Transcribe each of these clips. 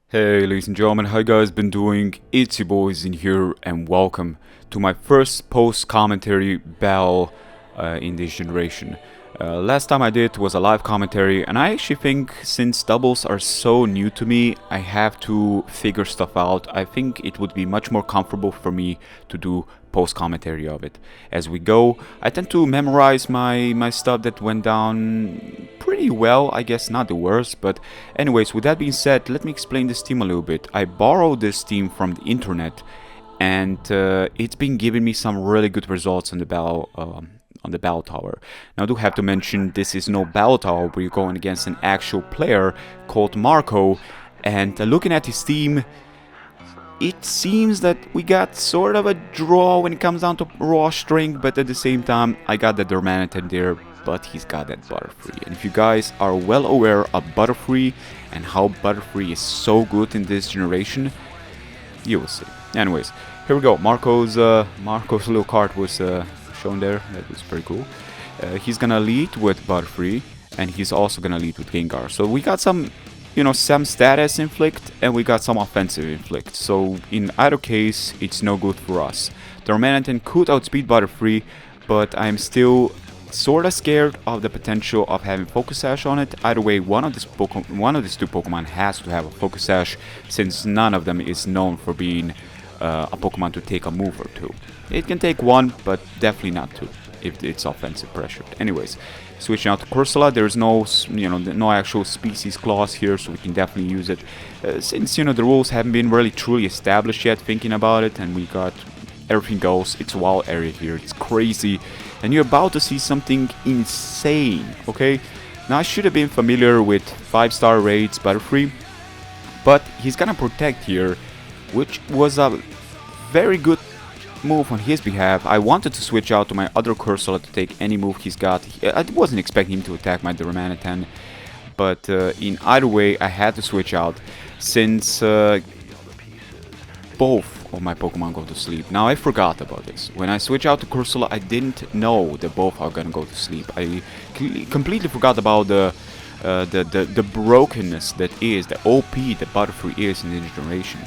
Hey ladies and gentlemen, how you guys been doing? It's your boys in here and welcome to my first post-commentary battle in this generation. Last time I did was a live commentary, and I actually think since doubles are so new to me, I have to figure stuff out. I think it would be much more comfortable for me to do post-commentary of it. As we go, I tend to memorize my stuff that went down pretty well, I guess not the worst, but anyways, with that being said, let me explain this team a little bit. I borrowed this team from the internet, and it's been giving me some really good results on the battle tower. Now I do have to mention this is no battle tower where you're going against an actual player called Marko, and looking at his team, it seems that we got sort of a draw when it comes down to raw strength, but at the same time I got the Domesticated there, but he's got that Butterfree. And if you guys are well aware of Butterfree and how Butterfree is so good in this generation, you will see. Anyways, here we go. Marko's little card was shown there. That was pretty cool. He's gonna lead with Butterfree, and he's also gonna lead with Gengar. So we got some, some status inflict, and we got some offensive inflict. So in either case, it's no good for us. The Romanian could outspeed Butterfree, but I'm still sorta scared of the potential of having Focus Sash on it. Either way, one of these two Pokemon has to have a Focus Sash, since none of them is known for being a Pokemon to take a move or two. It can take one, but definitely not two if it's offensive pressured. Anyways, switching out to Corsola, there's no no actual species clause here, so we can definitely use it. Since the rules haven't been really truly established yet, thinking about it, and we got everything goes. It's a wild area here. It's crazy, and you're about to see something insane. Okay, now I should have been familiar with 5-star raids Butterfree, but he's gonna protect here, which was a very good move on his behalf. I wanted to switch out to my other Corsola to take any move he's got. I wasn't expecting him to attack my Durmanitan, but in either way I had to switch out since both of my Pokemon go to sleep. Now I forgot about this. When I switch out to Corsola, I didn't know that both are gonna go to sleep. I completely forgot about the brokenness that is, the OP that Butterfree is in this generation.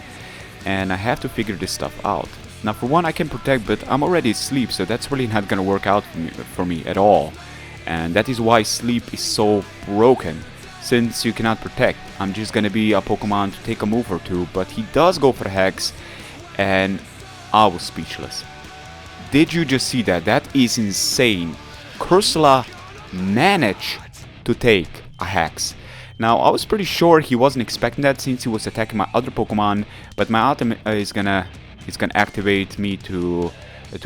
And I have to figure this stuff out. Now for one, I can protect, but I'm already asleep, so that's really not gonna work out for me at all. And that is why sleep is so broken. Since you cannot protect, I'm just gonna be a Pokemon to take a move or two, but he does go for the Hex, and I was speechless. Did you just see that? That is insane. Corsola managed to take a Hex. Now I was pretty sure he wasn't expecting that since he was attacking my other Pokemon, but my ultimate is gonna activate me to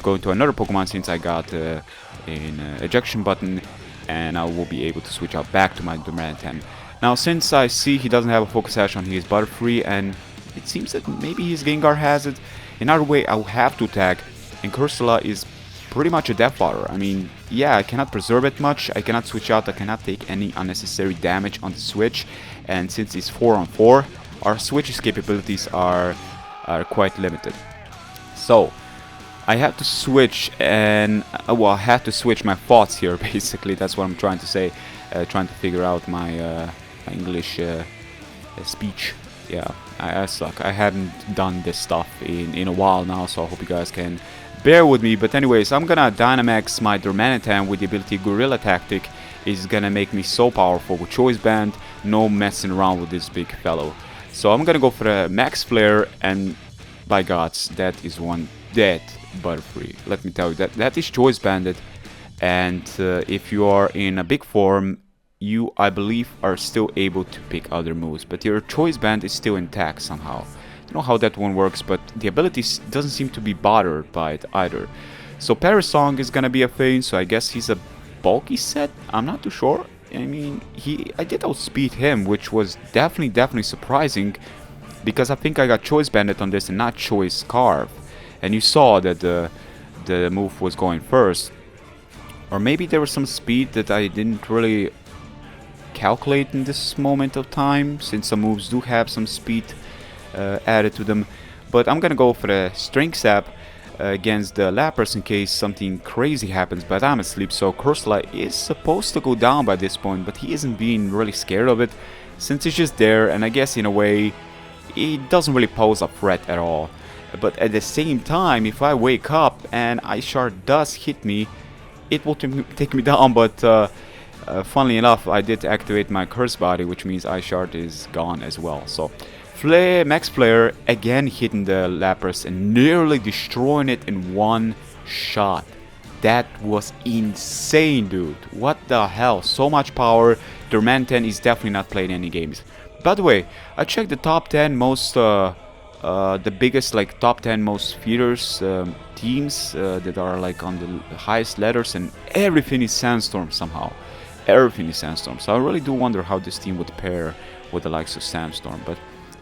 go into another Pokemon since I got an ejection button, and I will be able to switch out back to my Durmanitan. Now since I see he doesn't have a Focus Sash on his Butterfree, and it seems that maybe his Gengar has it, in other way I will have to attack, and Corsola is pretty much a death fodder. I mean, yeah, I cannot preserve it much, I cannot switch out, I cannot take any unnecessary damage on the switch, and since it's 4-on-4, our switch's capabilities are quite limited. So I have to switch, and well, I have to switch my thoughts here. Basically, that's what I'm trying to say. Trying to figure out my English speech. Yeah, I suck. I haven't done this stuff in a while now, so I hope you guys can bear with me. But anyways, I'm gonna Dynamax my Durmanitan with the ability Gorilla Tactic. Is gonna make me so powerful with Choice Band. No messing around with this big fellow. So I'm gonna go for a Max Flare, and by gods, that is one dead Butterfree. Let me tell you, that is Choice Banded, and if you are in a big form, you, I believe, are still able to pick other moves, but your Choice Band is still intact somehow. I don't know how that one works, but the ability doesn't seem to be bothered by it either. So Parasong is gonna be a thing, so I guess he's a bulky set? I'm not too sure. I mean, I did outspeed him, which was definitely surprising, because I think I got Choice Banded on this and not Choice Carve. And you saw that the move was going first. Or maybe there was some speed that I didn't really calculate in this moment of time, since some moves do have some speed added to them. But I'm gonna go for the Strength Sap against the Lapras in case something crazy happens, but I'm asleep, so Corsola is supposed to go down by this point, but he isn't being really scared of it, since it's just there, and I guess in a way it doesn't really pose a threat at all. But at the same time, if I wake up and Ice Shard does hit me, it will take me down. But funnily enough, I did activate my Curse Body, which means Ice Shard is gone as well. So Max Flare again hitting the Lapras and nearly destroying it in one shot. That was insane, dude. What the hell? So much power. Dormanten is definitely not playing any games. By the way, I checked the top 10 most, the biggest like top 10 most feeders teams that are like on the highest letters, and everything is Sandstorm somehow. Everything is Sandstorm. So I really do wonder how this team would pair with the likes of Sandstorm. But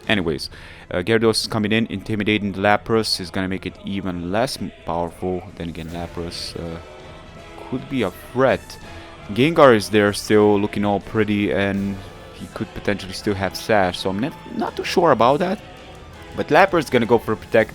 anyways, Gyarados is coming in, intimidating the Lapras is gonna make it even less powerful. Then again, Lapras could be a threat. Gengar is there still, looking all pretty, and he could potentially still have Sash, so I'm not too sure about that. But Lapras is gonna go for Protect.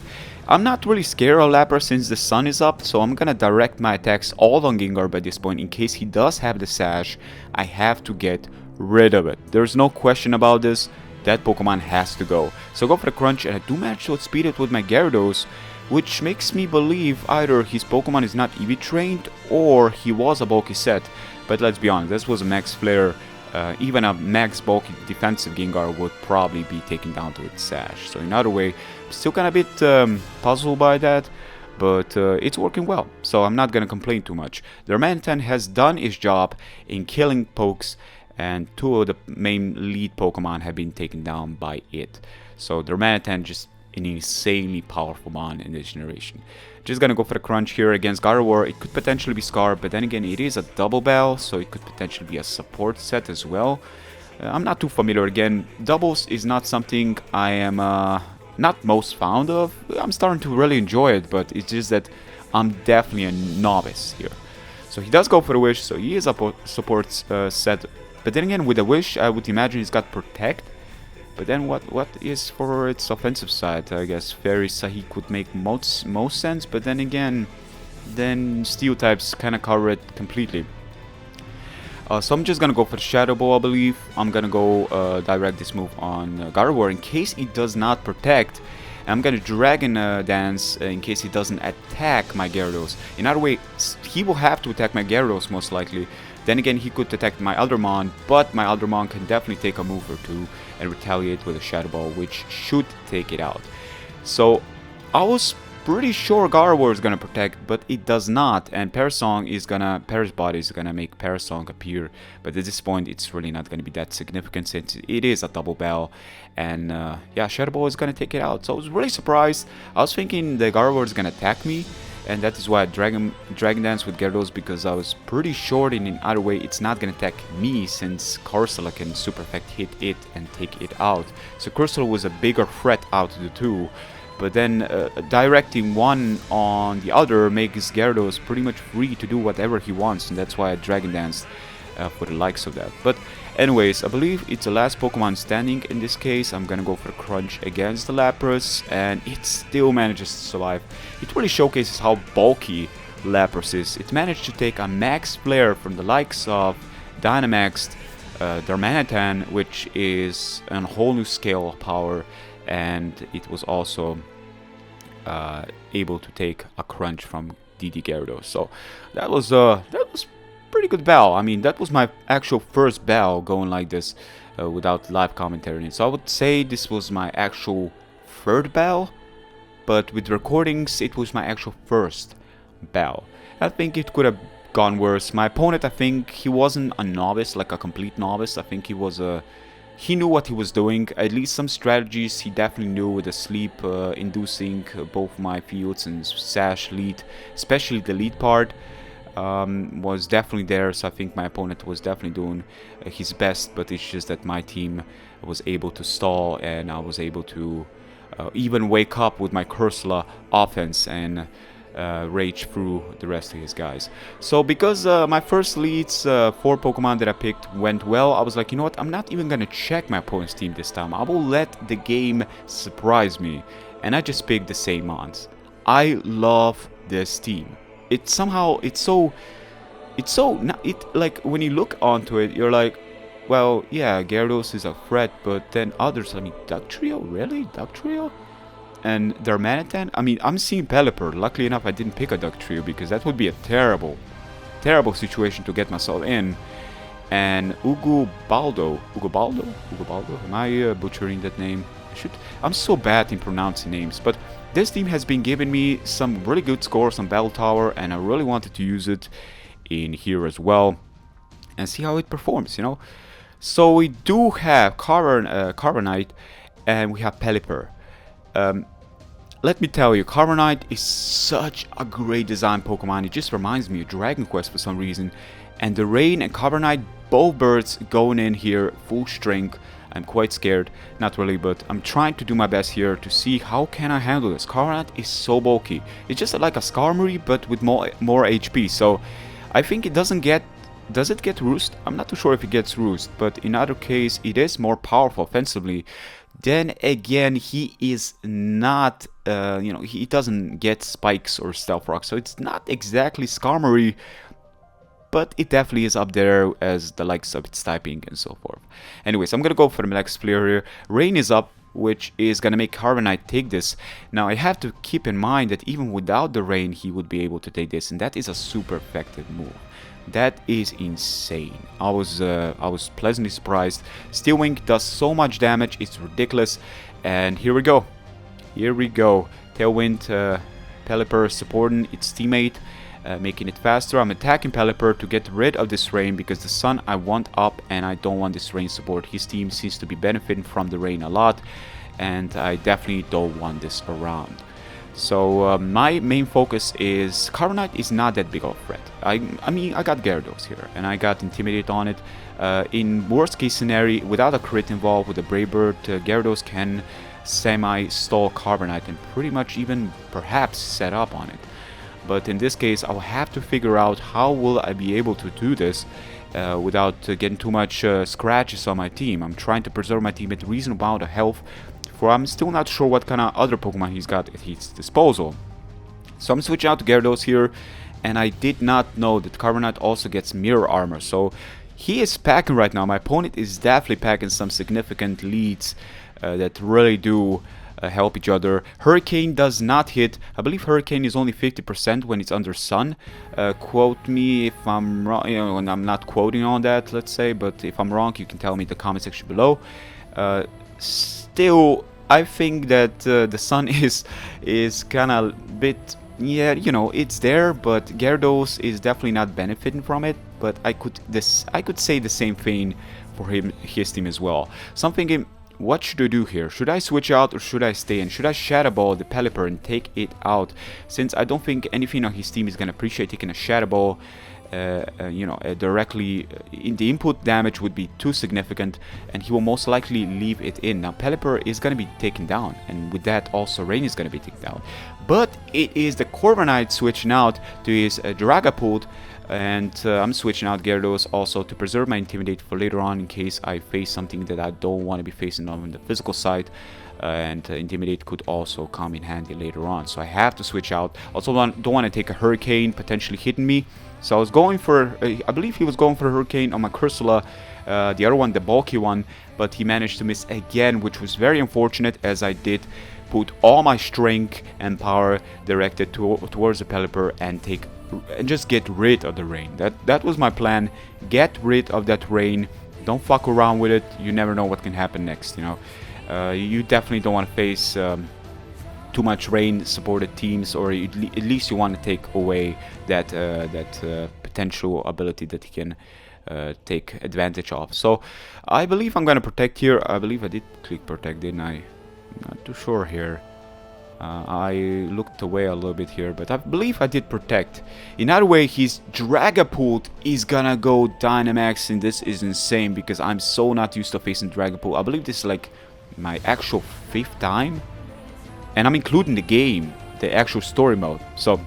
I'm not really scared of Lapras since the sun is up, so I'm gonna direct my attacks all on Gengar by this point. In case he does have the Sash, I have to get rid of it. There's no question about this. That Pokemon has to go. So go for the Crunch, and I do manage to outspeed it with my Gyarados, which makes me believe either his Pokemon is not EV trained or he was a bulky set. But let's be honest, this was a Max Flare. Even a max bulky defensive Gengar would probably be taken down to its Sash. So in other way, still kind of a bit puzzled by that, but it's working well. So I'm not gonna complain too much. The Dormanten has done its job in killing pokes, and two of the main lead Pokemon have been taken down by it. So Dormanten just an insanely powerful mon in this generation. Just gonna go for the Crunch here against Gardevoir. It could potentially be Scar, but then again it is a double bell, so it could potentially be a support set as well. I'm not too familiar. Again, doubles is not something I am not most fond of. I'm starting to really enjoy it, but it's just that I'm definitely a novice here. So he does go for the Wish, so he is a support set. But then again, with the Wish, I would imagine he's got Protect. But then what is for its offensive side? I guess Fairy Sahik would make most sense, but then again, then Steel types kind of cover it completely. So I'm just gonna go for the Shadow Ball, I believe. I'm gonna go direct this move on Gardevoir in case he does not Protect. I'm gonna Dragon Dance in case he doesn't attack my Gyarados. In other way, he will have to attack my Gyarados most likely. Then again, he could attack my Aldermon, but my Aldermon can definitely take a move or two and retaliate with a Shadow Ball, which should take it out. So I was pretty sure Gardevoir is gonna Protect, but it does not, and Paris Body is gonna make Parasong appear. But at this point, it's really not gonna be that significant since it is a double bell, and yeah, Shadow Ball is gonna take it out. So I was really surprised. I was thinking the Gardevoir is gonna attack me, and that is why I Dragon Dance with Gyarados, because I was pretty sure in other way it's not gonna attack me since Corsola can Super Effect hit it and take it out. So Corsola was a bigger threat out of the two. But then directing one on the other makes Gyarados pretty much free to do whatever he wants, and that's why I Dragon Danced for the likes of that. But anyways, I believe it's the last Pokemon standing in this case. I'm gonna go for a Crunch against the Lapras, and it still manages to survive. It really showcases how bulky Lapras is. It managed to take a Max Flare from the likes of Dynamaxed Darmanitan, which is a whole new scale of power, and it was also able to take a Crunch from DD Gyarados. So that was pretty good bell. I mean, that was my actual first bell going like this without live commentary in it. So I would say this was my actual third bell, but with recordings it was my actual first bell. I think it could have gone worse. My opponent, I think he wasn't a novice, like a complete novice. I think he was he knew what he was doing. At least some strategies he definitely knew, with the sleep inducing both my fields and Sash lead, especially the lead part. Was definitely there, so I think my opponent was definitely doing his best, but it's just that my team was able to stall, and I was able to even wake up with my Corsola offense and rage through the rest of his guys. So because my first leads, 4 Pokemon that I picked went well, I was like, you know what, I'm not even gonna check my opponent's team this time. I will let the game surprise me, and I just picked the same mons. I love this team. Like when you look onto it, you're like, Well, yeah, Gyarados is a threat, but then others, I mean, Dugtrio? Really? Dugtrio? And Darmanitan? I mean, I'm seeing Pelipper. Luckily enough, I didn't pick a Dugtrio because that would be a terrible, terrible situation to get myself in. And Ugubaldo. Ugubaldo? Ugubaldo? Am I butchering that name? I'm so bad in pronouncing names, but this team has been giving me some really good scores on Battle Tower, and I really wanted to use it in here as well and see how it performs, you know. So we do have Carbonite, and we have Pelipper. Let me tell you, Carbonite is such a great design Pokemon. It just reminds me of Dragon Quest for some reason. And the Rain and Carbonite, both birds going in here full strength. I'm quite scared, not really, but I'm trying to do my best here to see how can I handle this. Carbonite is so bulky. It's just like a Skarmory, but with more HP. So I think it doesn't get... Does it get Roost? I'm not too sure if it gets Roost, but in other case, it is more powerful offensively. Then again, he is not, you know, he doesn't get Spikes or Stealth Rock, so it's not exactly Skarmory, but it definitely is up there as the likes of its typing and so forth. Anyways, I'm gonna go for the next player here. Rain is up, which is gonna make Carbonite take this. Now I have to keep in mind that even without the Rain, he would be able to take this, and that is a super effective move. That is insane. I was pleasantly surprised. Steel Wing does so much damage, it's ridiculous. And here we go. Here we go. Tailwind, Pelipper supporting its teammate, making it faster. I'm attacking Pelipper to get rid of this Rain because the Sun I want up and I don't want this Rain support. His team seems to be benefiting from the Rain a lot, and I definitely don't want this around. So my main focus is Carbonite is not that big of a threat. I mean, I got Gyarados here, and I got Intimidated on it. In worst case scenario, without a crit involved with a Brave Bird, Gyarados can semi-stall Carbonite and pretty much even perhaps set up on it. But in this case, I'll have to figure out how will I be able to do this without getting too much scratches on my team. I'm trying to preserve my team at a reasonable amount of health, for I'm still not sure what kind of other Pokemon he's got at his disposal. So I'm switching out to Gyarados here, and I did not know that Carbonite also gets Mirror Armor. So he is packing right now. My opponent is definitely packing some significant leads that really do help each other. Hurricane does not hit. I believe Hurricane is only 50% when it's under Sun. Quote me if I'm wrong, you know, and I'm not quoting on that, let's say, but if I'm wrong, you can tell me in the comment section below. Still, I think that the Sun is kind of bit, yeah, you know, it's there, but Gyarados is definitely not benefiting from it. But I could say the same thing for his team as well. So I'm thinking, what should I do here? Should I switch out or should I stay in? Should I Shadow Ball the Pelipper and take it out? Since I don't think anything on his team is gonna appreciate taking a Shadow Ball. You know, directly in the input damage would be too significant, and he will most likely leave it in. Now Pelipper is going to be taken down, and with that also Rain is going to be taken down. But it is the Corviknight switching out to his Dragapult, and I'm switching out Gyarados also to preserve my Intimidate for later on in case I face something that I don't want to be facing on the physical side. And Intimidate could also come in handy later on, so I have to switch out. Also don't want to take a Hurricane potentially hitting me, so I was going for I believe he was going for a Hurricane on my Corsola, the other one, the bulky one, but he managed to miss again, which was very unfortunate, as I did put all my strength and power directed towards the Pelipper and just get rid of the Rain. That was my plan. Get rid of that Rain. Don't fuck around with it. You never know what can happen next, you know. You definitely don't want to face too much Rain supported teams, or at least you want to take away that potential ability that he can take advantage of. So I believe I'm gonna protect here. I believe I did click protect, didn't I? I'm not too sure here. I looked away a little bit here, but I believe I did protect. In other way, his Dragapult is gonna go Dynamax, and this is insane because I'm so not used to facing Dragapult. I believe this is like my actual 5th time, and I'm including the game, the actual story mode. So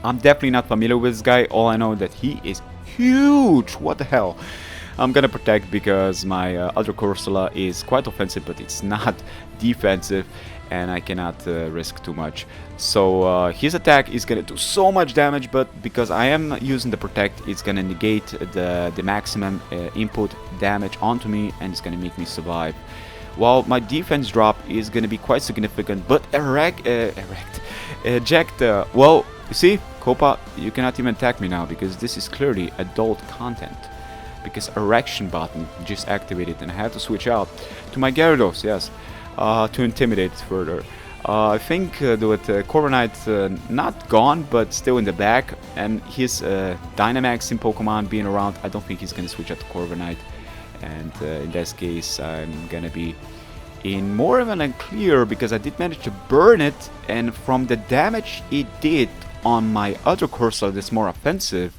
I'm definitely not familiar with this guy. All I know that he is huge. What the hell? I'm gonna protect because my other Corsola is quite offensive, but it's not defensive, and I cannot risk too much. So his attack is gonna do so much damage, but because I am using the protect, it's gonna negate the maximum input damage onto me, and it's gonna make me survive. While my defense drop is gonna be quite significant, but eject. Well, you see, Copa, you cannot even attack me now because this is clearly adult content. Because erection button just activated, and I have to switch out to my Gyarados, yes, to intimidate further. I think with Corviknight not gone, but still in the back, and his Dynamax in Pokemon being around, I don't think he's gonna switch out to Corviknight. And in this case, I'm gonna be in more of an unclear because I did manage to burn it, and from the damage it did on my other Corsola that's more offensive,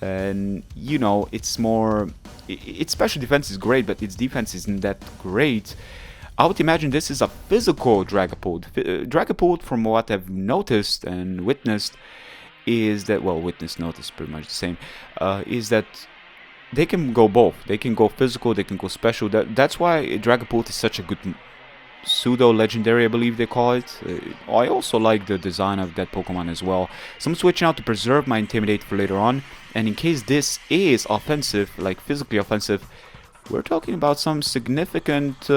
and you know, it's more, its special defense is great, but its defense isn't that great. I would imagine this is a physical Dragapult. Dragapult, from what I've noticed and witnessed, is that, well, noticed pretty much the same, is that they can go both. They can go physical, they can go special. That's why Dragapult is such a good pseudo-legendary, I believe they call it. I also like the design of that Pokemon as well. So I'm switching out to preserve my Intimidate for later on. And in case this is offensive, like physically offensive, we're talking about some significant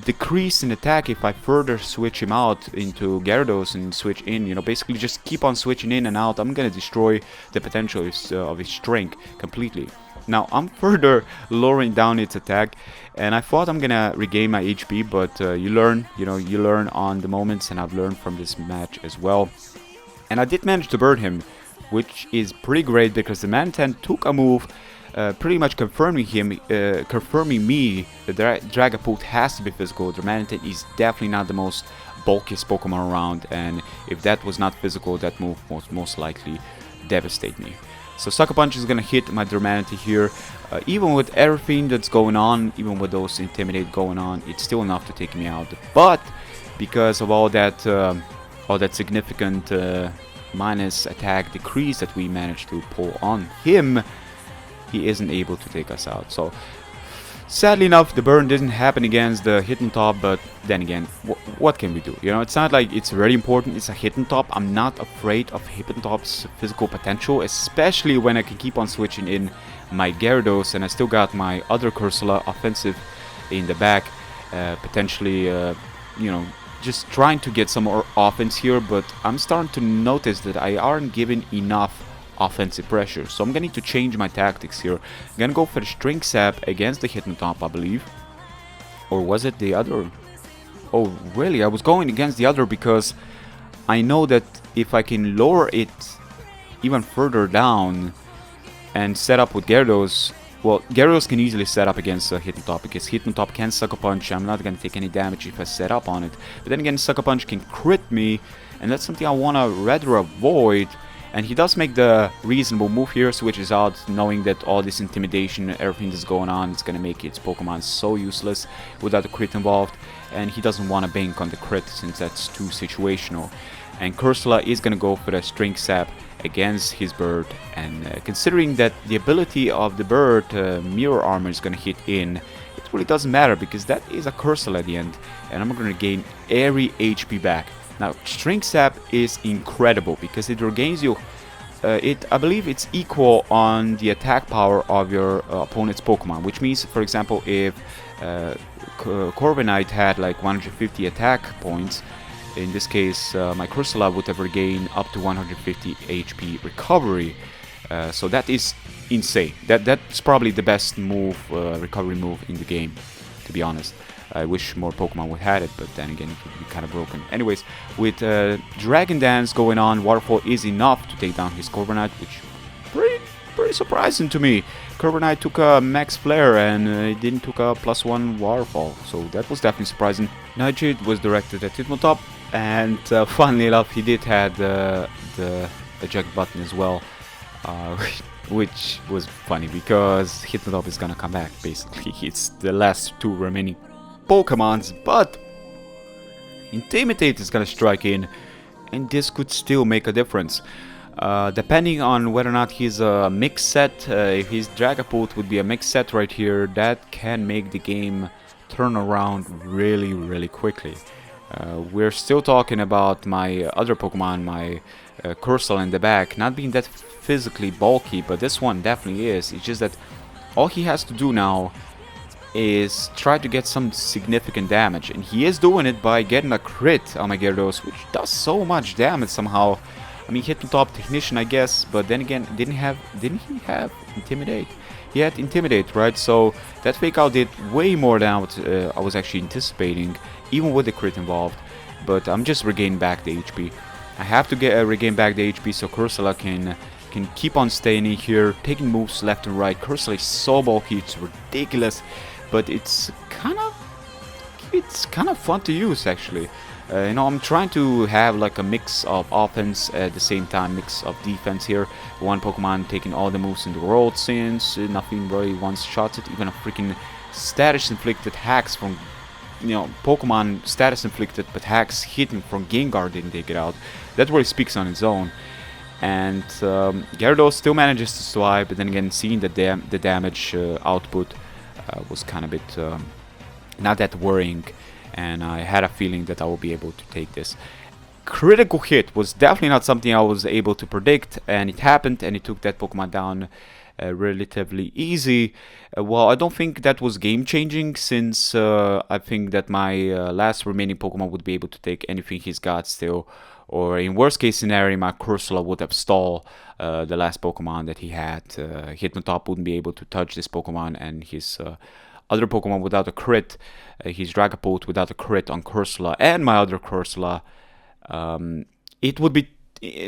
decrease in attack if I further switch him out into Gyarados and switch in, you know, basically just keep on switching in and out. I'm gonna destroy the potential of his strength completely. Now I'm further lowering down its attack, and I thought I'm gonna regain my HP, but you learn on the moments, and I've learned from this match as well. And I did manage to burn him, which is pretty great because the Mantan took a move pretty much confirming me that Dragapult has to be physical. Mantan is definitely not the most bulkiest Pokemon around, and if that was not physical, that move most likely devastate me. So Sucker Punch is gonna hit my Durmanity here. Even with everything that's going on, even with those Intimidate going on, it's still enough to take me out. But because of all that significant minus attack decrease that we managed to pull on him, he isn't able to take us out. So sadly enough, the burn didn't happen against the Hitmontop, but then again, what can we do? You know, it's not like it's very important. It's a Hitmontop. I'm not afraid of Hitmontop's physical potential, especially when I can keep on switching in my Gyarados, and I still got my other Corsola offensive in the back, potentially, you know, just trying to get some more offense here, but I'm starting to notice that I aren't giving enough offensive pressure, so I'm gonna need to change my tactics here. I'm gonna go for the String Sap against the Hitmontop, I believe. Or was it the other? Oh, really? I was going against the other because I know that if I can lower it even further down and set up with Gyarados, well, Gyarados can easily set up against Hitmontop because Hitmontop can Sucker Punch. I'm not gonna take any damage if I set up on it. But then again, Sucker Punch can crit me, and that's something I wanna rather avoid. And he does make the reasonable move here, switches out, knowing that all this intimidation, everything that's going on, is going to make its Pokemon so useless without a crit involved. And he doesn't want to bank on the crit since that's too situational. And Corsola is going to go for the String Sap against his bird. And considering that the ability of the bird, Mirror Armor, is going to hit in, it really doesn't matter because that is a Corsola at the end. And I'm going to gain every HP back. Now, String Sap is incredible because it regains you. I believe it's equal on the attack power of your opponent's Pokemon, which means, for example, if Corviknight had like 150 attack points, in this case, my Corsola would have regained up to 150 HP recovery. So that is insane. That's probably the best move, recovery move in the game, to be honest. I wish more Pokemon would have it, but then again, it would be kind of broken. Anyways, with Dragon Dance going on, Waterfall is enough to take down his Corviknight, which pretty surprising to me. Corviknight took a Max Flare and it didn't took a +1 Waterfall, so that was definitely surprising. Nightshade was directed at Hitmontop, and funnily enough, he did have the eject button as well, which was funny because Hitmontop is gonna come back. Basically, it's the last two remaining Pokemons, but Intimidate is gonna strike in, and this could still make a difference. Depending on whether or not he's a mix set, if his Dragapult would be a mix set right here, that can make the game turn around really, really quickly. We're still talking about my other Pokemon, my Corsola in the back, not being that physically bulky, but this one definitely is. It's just that all he has to do now is try to get some significant damage, and he is doing it by getting a crit on my Gyarados, which does so much damage somehow. I mean, hit the top technician, I guess, but then again, didn't he have Intimidate? He had Intimidate, right? So that fake out did way more than what I was actually anticipating, even with the crit involved. But I'm just regaining back the HP. I have to get regain back the HP so Corsola can keep on staying in here, taking moves left and right. Corsola is so bulky, it's ridiculous, but it's kind of fun to use actually. You know, I'm trying to have like a mix of offense at the same time, mix of defense here. One Pokemon taking all the moves in the world, since nothing really one-shots it. Even a freaking status inflicted hacks from, you know, Pokemon status inflicted, but hacks hitting from Gengar didn't take it out. That really speaks on its own. And Gyarados still manages to survive, but then again, seeing the damage output was kind of a bit not that worrying. And I had a feeling that I would be able to take this. Critical hit was definitely not something I was able to predict, and it happened, and it took that Pokemon down relatively easy. Well, I don't think that was game-changing, since I think that my last remaining Pokemon would be able to take anything he's got still, or in worst-case scenario, my Corsola would have stalled the last Pokemon that he had. Hitmontop wouldn't be able to touch this Pokemon, and his other Pokemon without a crit, his Dragapult without a crit on Corsola and my other Corsola, it would be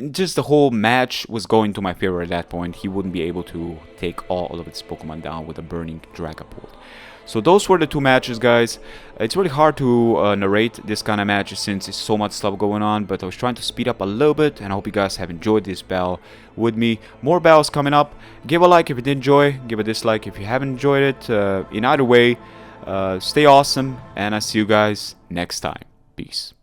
just the whole match was going to my favor at that point. He wouldn't be able to take all of its Pokemon down with a burning Dragapult. So those were the two matches, guys. It's really hard to narrate this kind of match since there's so much stuff going on, but I was trying to speed up a little bit, and I hope you guys have enjoyed this battle with me. More battles coming up. Give a like if you did enjoy, give a dislike if you haven't enjoyed it. In either way, stay awesome, and I'll see you guys next time. Peace.